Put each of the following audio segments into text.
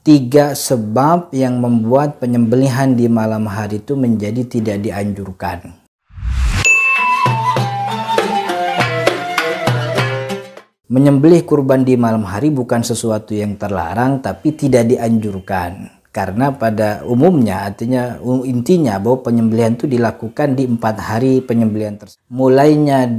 3 sebab yang membuat penyembelihan di malam hari itu menjadi tidak dianjurkan. Menyembelih kurban di malam hari bukan sesuatu yang terlarang, tapi tidak dianjurkan. Karena pada umumnya, artinya intinya bahwa penyembelihan itu dilakukan di 4 hari penyembelihan tersebut. Mulainya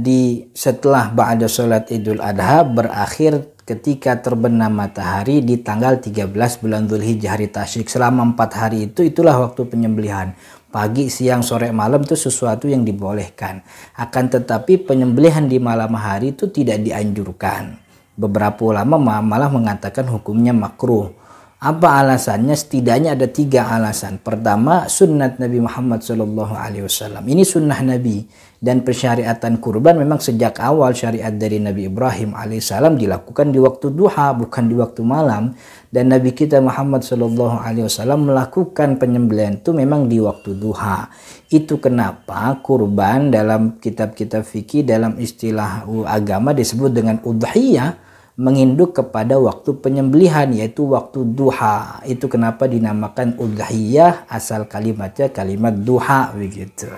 setelah ba'da sholat Idul Adha, berakhir ketika terbenam matahari di tanggal 13 bulan Dzulhijjah hari Tasyrik. Selama 4 hari itulah waktu penyembelihan. Pagi, siang, sore, malam itu sesuatu yang dibolehkan. Akan tetapi penyembelihan di malam hari itu tidak dianjurkan. Beberapa ulama malah mengatakan hukumnya makruh. Apa alasannya? Setidaknya ada 3 alasan. Pertama, sunnat Nabi Muhammad SAW. Ini sunnah Nabi. Dan persyariatan kurban memang sejak awal syariat dari Nabi Ibrahim alaihissalam dilakukan di waktu duha, bukan di waktu malam. Dan Nabi kita Muhammad SAW melakukan penyembelihan itu memang di waktu duha. Itu kenapa kurban dalam kitab-kitab fikih, dalam istilah agama disebut dengan udhiyah, menginduk kepada waktu penyembelihan, yaitu waktu duha. Itu kenapa dinamakan udhiyah, asal kalimatnya kalimat duha begitu.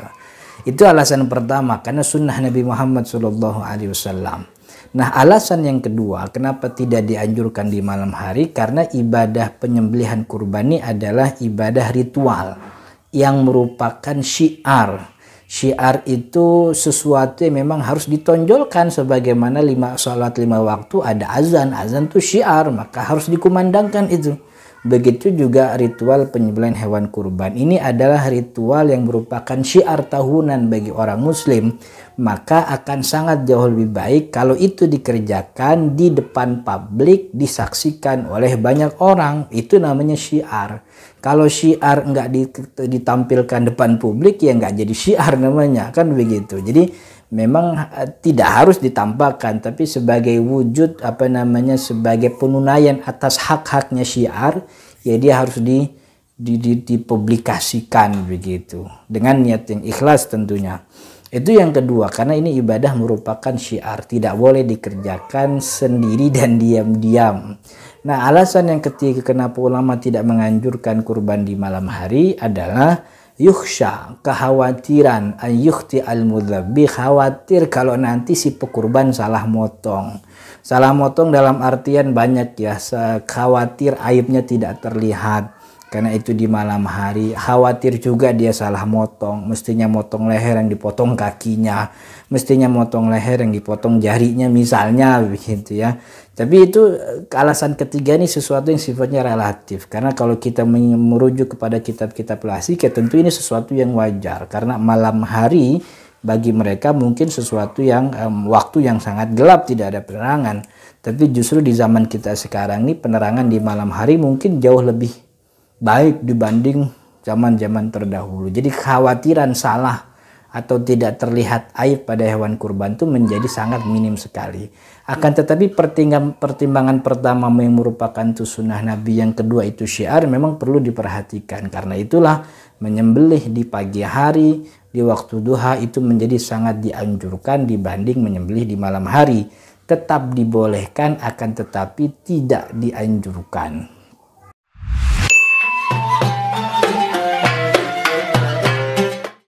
Itu alasan pertama, karena sunnah Nabi Muhammad SAW. Nah, alasan yang kedua, kenapa tidak dianjurkan di malam hari? Karena ibadah penyembelihan kurban ini adalah ibadah ritual yang merupakan syiar. Syiar itu sesuatu yang memang harus ditonjolkan, sebagaimana sholat 5 waktu ada azan. Azan itu syiar, maka harus dikumandangkan itu. Begitu juga ritual penyembelihan hewan kurban. Ini adalah ritual yang merupakan syiar tahunan bagi orang muslim. Maka akan sangat jauh lebih baik kalau itu dikerjakan di depan publik, disaksikan oleh banyak orang. Itu namanya syiar. Kalau syiar nggak ditampilkan depan publik, ya nggak jadi syiar namanya, kan begitu. Jadi memang tidak harus ditampakkan, tapi sebagai wujud sebagai penunaian atas hak-haknya syiar, ya dia harus dipublikasikan begitu dengan niat yang ikhlas tentunya. Itu yang kedua, karena ini ibadah merupakan syiar, tidak boleh dikerjakan sendiri dan diam-diam. Nah, alasan yang ketiga kenapa ulama tidak menganjurkan kurban di malam hari adalah yukhsha, kekhawatiran, ayyukhti al-mudzabbi, khawatir kalau nanti si pekurban salah motong. Salah motong dalam artian banyak ya, khawatir aibnya tidak terlihat. Karena itu di malam hari, khawatir juga dia salah motong. Mestinya motong leher yang dipotong kakinya, mestinya motong leher yang dipotong jarinya misalnya begitu ya. Tapi itu alasan ketiga ini sesuatu yang sifatnya relatif. Karena kalau kita merujuk kepada kitab-kitab klasik, ya tentu ini sesuatu yang wajar. Karena malam hari bagi mereka mungkin sesuatu yang waktu yang sangat gelap, tidak ada penerangan. Tapi justru di zaman kita sekarang ini penerangan di malam hari mungkin jauh lebih baik dibanding zaman-zaman terdahulu. Jadi kekhawatiran salah atau tidak terlihat aib pada hewan kurban itu menjadi sangat minim sekali. Akan tetapi pertimbangan pertama yang merupakan itu sunnah Nabi, yang kedua itu syiar, memang perlu diperhatikan. Karena itulah menyembelih di pagi hari, di waktu duha itu menjadi sangat dianjurkan dibanding menyembelih di malam hari. Tetap dibolehkan, akan tetapi tidak dianjurkan.